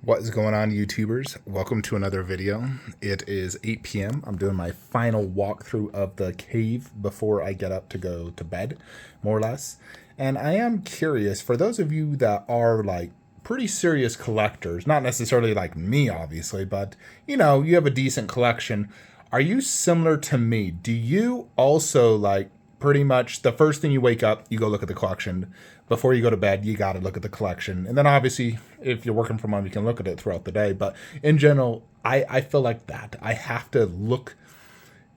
What is going on, YouTubers? Welcome to another video. It is 8 p.m. I'm doing my final walkthrough of the cave before I get up to go to bed, more or less. And I am curious, for those of you that are like pretty serious collectors, not necessarily like me, obviously, but you have a decent collection. Are you similar to me? Do you also like pretty much the first thing you wake up, you go look at the collection? Before you go to bed, you got to look at the collection. And then obviously, if you're working from home, you can look at it throughout the day. But in general, I feel like that. I have to look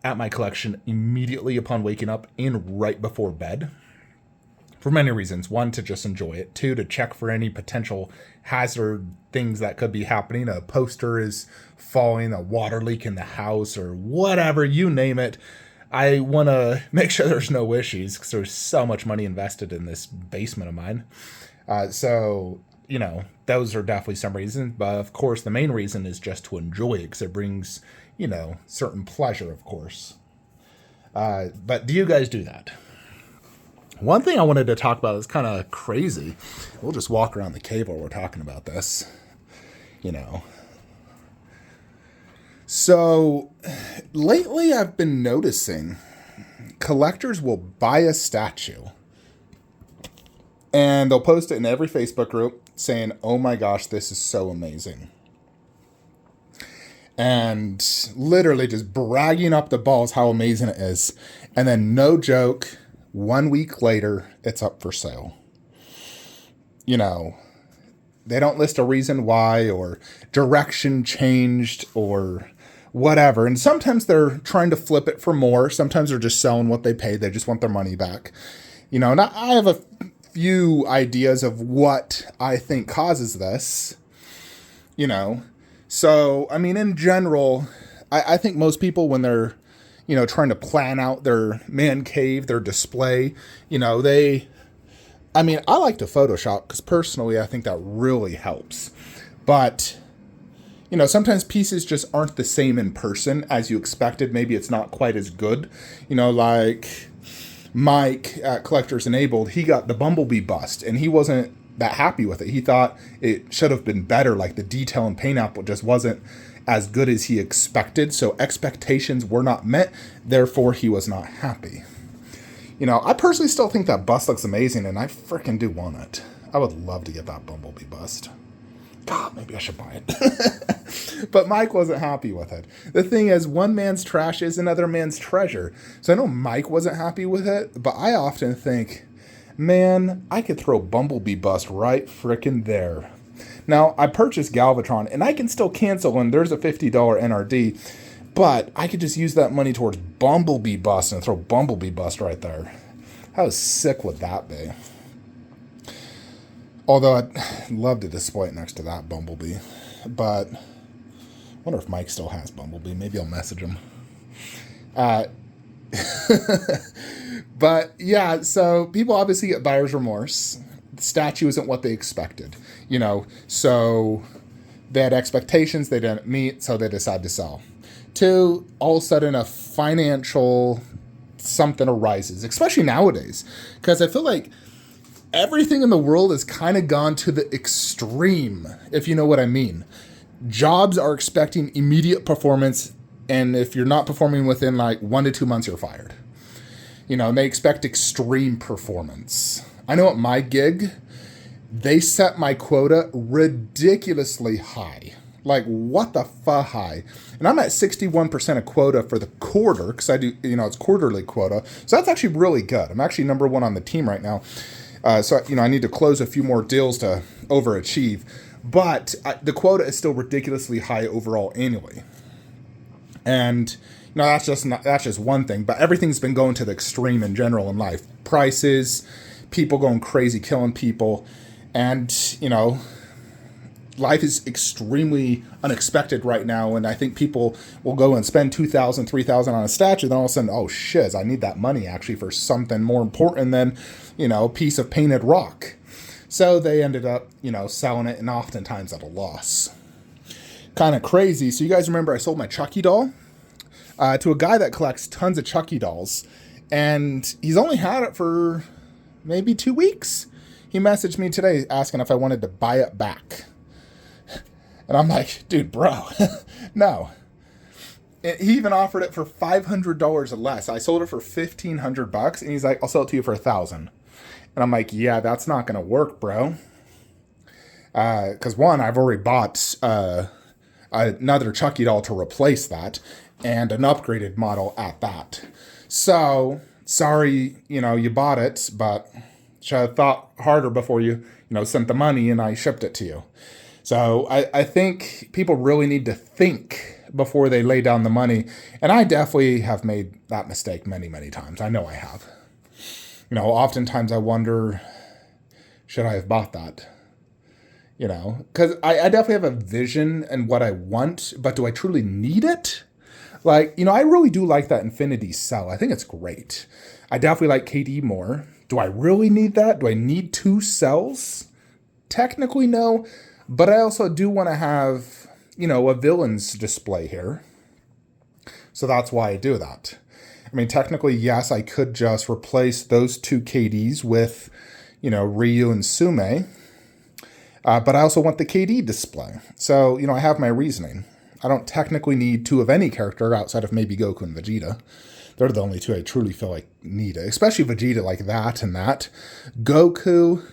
at my collection immediately upon waking up and right before bed for many reasons. One, to just enjoy it. Two, to check for any potential hazard things that could be happening. A poster is falling, a water leak in the house, or whatever, you name it. I want to make sure there's no issues because there's so much money invested in this basement of mine. Those are definitely some reasons. But of course, the main reason is just to enjoy it because it brings, certain pleasure, of course. But do you guys do that? One thing I wanted to talk about is kind of crazy. We'll just walk around the cave while we're talking about this. So lately I've been noticing collectors will buy a statue and they'll post it in every Facebook group saying, "Oh my gosh, this is so amazing." And literally just bragging up the balls how amazing it is. And then no joke, 1 week later, it's up for sale. They don't list a reason why or direction changed or whatever. And sometimes they're trying to flip it for more. Sometimes they're just selling what they paid. They just want their money back. And I have a few ideas of what I think causes this. So, in general, I think most people, when they're, trying to plan out their man cave, their display, I like to Photoshop because personally I think that really helps. But, sometimes pieces just aren't the same in person as you expected. Maybe it's not quite as good. Like Mike at Collectors Enabled, he got the Bumblebee bust and he wasn't that happy with it. He thought it should have been better. Like the detail and paint apple just wasn't as good as he expected. So expectations were not met. Therefore, he was not happy. I personally still think that bust looks amazing, and I freaking do want it. I would love to get that Bumblebee bust. God, maybe I should buy it. But Mike wasn't happy with it. The thing is, one man's trash is another man's treasure. So I know Mike wasn't happy with it, but I often think, man, I could throw Bumblebee bust right freaking there. Now, I purchased Galvatron, and I can still cancel, and there's a $50 NRD. But I could just use that money towards Bumblebee bust and throw Bumblebee bust right there. How sick would that be? Although I'd love to display it next to that Bumblebee. But I wonder if Mike still has Bumblebee. Maybe I'll message him. But yeah, so people obviously get buyer's remorse. The statue isn't what they expected. So they had expectations they didn't meet, so they decide to sell. Two, all of a sudden a financial something arises, especially nowadays. Because I feel like everything in the world has kind of gone to the extreme, if you know what I mean. Jobs are expecting immediate performance, and if you're not performing within like 1 to 2 months, you're fired. And they expect extreme performance. I know at my gig, they set my quota ridiculously high. Like, what the fuck high? And I'm at 61% of quota for the quarter, because I do, it's quarterly quota. So that's actually really good. I'm actually number one on the team right now. So I need to close a few more deals to overachieve. But the quota is still ridiculously high overall annually. And, that's just one thing. But everything's been going to the extreme in general in life. Prices, people going crazy, killing people. And, life is extremely unexpected right now, and I think people will go and spend $2,000, $3,000 on a statue, then all of a sudden, oh shiz, I need that money actually for something more important than, a piece of painted rock. So they ended up, selling it, and oftentimes at a loss. Kind of crazy. So you guys remember I sold my Chucky doll to a guy that collects tons of Chucky dolls, and he's only had it for maybe 2 weeks. He messaged me today asking if I wanted to buy it back. And I'm like, dude, bro, no. He even offered it for $500 less. I sold it for $1,500, and he's like, I'll sell it to you for $1,000. And I'm like, yeah, that's not gonna work, bro. Because one, I've already bought another Chucky doll to replace that, and an upgraded model at that. So sorry, you bought it, but should have thought harder before you sent the money and I shipped it to you. So I think people really need to think before they lay down the money. And I definitely have made that mistake many, many times. I know I have. Oftentimes I wonder, should I have bought that? Because I definitely have a vision and what I want, but do I truly need it? Like, I really do like that Infinity cell. I think it's great. I definitely like KD more. Do I really need that? Do I need 2 cells? Technically, no. But I also do want to have, a villain's display here. So that's why I do that. I mean, technically, yes, I could just replace those 2 KDs with, Ryu and Sume. But I also want the KD display. So, I have my reasoning. I don't technically need 2 of any character outside of maybe Goku and Vegeta. They're the only 2 I truly feel like need it. Especially Vegeta like that and that. Goku,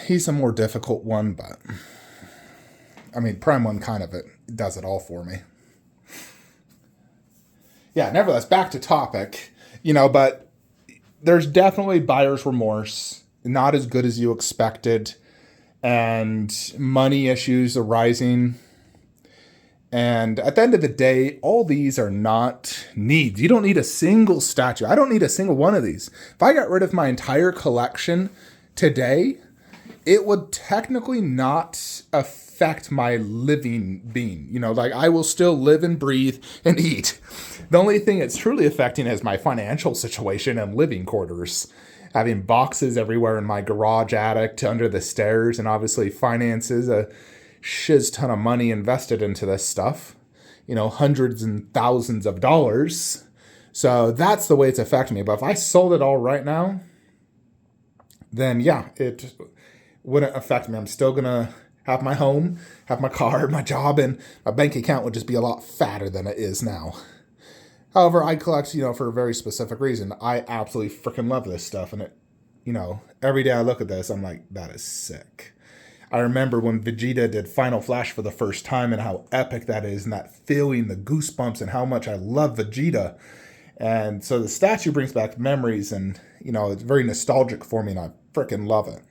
he's a more difficult one, but I mean, Prime 1 kind of it does it all for me. Yeah, nevertheless, back to topic, but there's definitely buyer's remorse. Not as good as you expected, and money issues arising. And at the end of the day, all these are not needs. You don't need a single statue. I don't need a single one of these. If I got rid of my entire collection today, it would technically not affect my living being. Like I will still live and breathe and eat. The only thing it's truly affecting is my financial situation and living quarters. Having boxes everywhere in my garage attic to under the stairs, and obviously finances, a shiz ton of money invested into this stuff, hundreds and thousands of dollars. So that's the way it's affecting me. But if I sold it all right now, then yeah, it wouldn't affect me. I'm still going to have my home, have my car, my job, and my bank account would just be a lot fatter than it is now. However, I collect, for a very specific reason. I absolutely freaking love this stuff. And it, every day I look at this, I'm like, that is sick. I remember when Vegeta did Final Flash for the first time and how epic that is, and that feeling, the goosebumps, and how much I love Vegeta. And so the statue brings back memories, and, it's very nostalgic for me, and I freaking love it.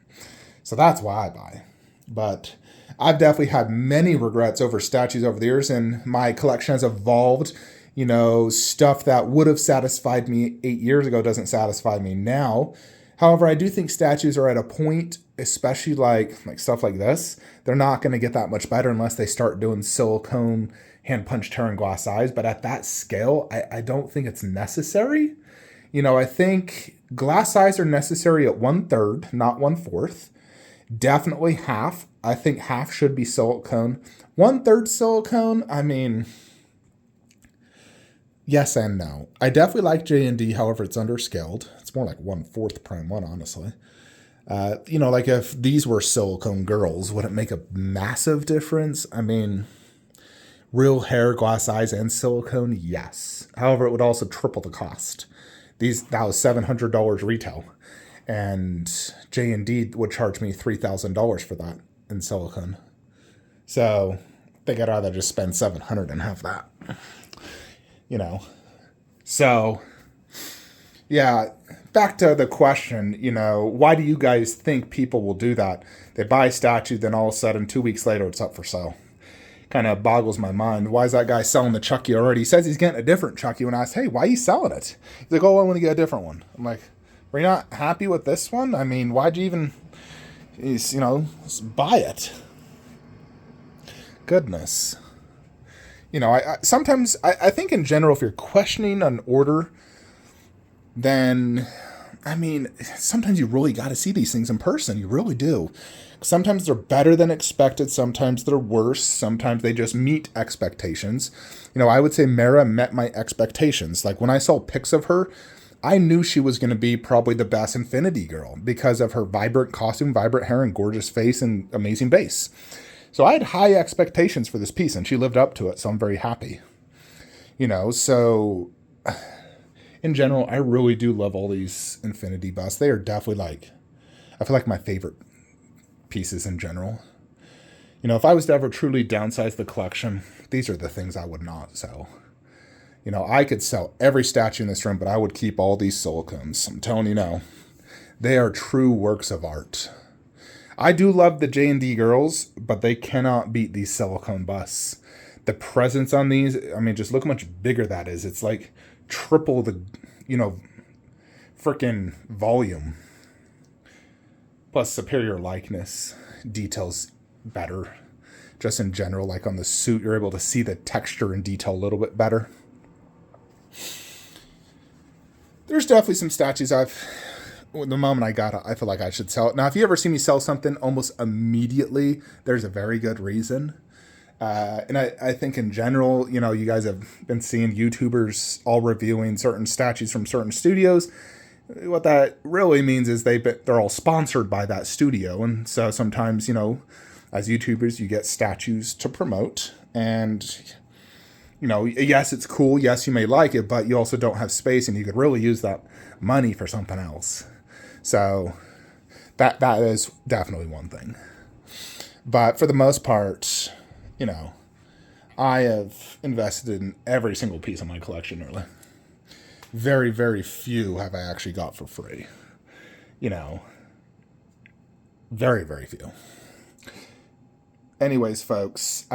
So that's why I buy. But I've definitely had many regrets over statues over the years, and my collection has evolved. Stuff that would have satisfied me 8 years ago doesn't satisfy me now. However, I do think statues are at a point, especially like stuff like this, they're not going to get that much better unless they start doing silicone, hand punch, tearing glass eyes. But at that scale, I don't think it's necessary. I think glass eyes are necessary at 1/3, not 1/4. Definitely half. I think half should be silicone. 1/3 silicone, I mean, yes and no. I definitely like J&D, however, it's underscaled. It's more like 1/4 Prime 1, honestly. Like if these were silicone girls, would it make a massive difference? I mean, real hair, glass eyes, and silicone, yes. However, it would also triple the cost. That was $700 retail. And J&D would charge me $3,000 for that in silicone. So I think I'd rather just spend $700 and have that. So yeah, back to the question, why do you guys think people will do that? They buy a statue, then all of a sudden 2 weeks later it's up for sale. Kind of boggles my mind. Why is that guy selling the Chucky already? He says he's getting a different Chucky. When I ask, hey, why are you selling it? He's like, oh, I want to get a different one. I'm like, were you not happy with this one? I mean, why'd you even, buy it? Goodness. I sometimes think in general, if you're questioning an order, then, I mean, sometimes you really got to see these things in person. You really do. Sometimes they're better than expected. Sometimes they're worse. Sometimes they just meet expectations. I would say Mara met my expectations. Like when I saw pics of her, I knew she was going to be probably the best Infinity girl because of her vibrant costume, vibrant hair, and gorgeous face and amazing base. So I had high expectations for this piece, and she lived up to it, so I'm very happy. So in general, I really do love all these Infinity busts. They are definitely I feel like my favorite pieces in general. If I was to ever truly downsize the collection, these are the things I would not sell. I could sell every statue in this room, but I would keep all these silicones. I'm telling you now, they are true works of art. I do love the J&D girls, but they cannot beat these silicone busts. The presence on these, just look how much bigger that is. It's like triple the, freaking volume. Plus superior likeness, details better. Just in general, like on the suit, you're able to see the texture and detail a little bit better. There's definitely some statues the moment I got it, I feel like I should sell it. Now, if you ever see me sell something almost immediately, there's a very good reason. And I think in general, you guys have been seeing YouTubers all reviewing certain statues from certain studios. What that really means is they're all sponsored by that studio. And so sometimes, as YouTubers, you get statues to promote. And, yes, it's cool. Yes, you may like it, but you also don't have space, and you could really use that money for something else. So that is definitely one thing. But for the most part, I have invested in every single piece of my collection, really. Very, very few have I actually got for free. Very, very few. Anyways, folks,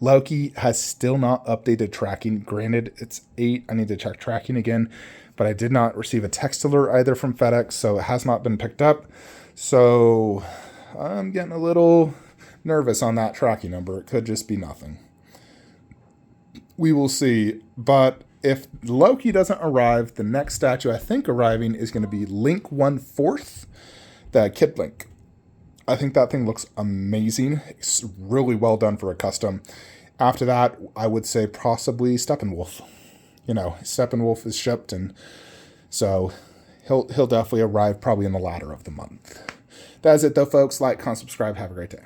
Loki has still not updated tracking. Granted, it's 8. I need to check tracking again. But I did not receive a text alert either from FedEx, so it has not been picked up. So I'm getting a little nervous on that tracking number. It could just be nothing. We will see. But if Loki doesn't arrive, the next statue I think arriving is going to be Link 1/4, the Kid Link. I think that thing looks amazing. It's really well done for a custom. After that, I would say possibly Steppenwolf. Steppenwolf is shipped, and so he'll definitely arrive probably in the latter of the month. That is it, though, folks. Like, comment, subscribe. Have a great day.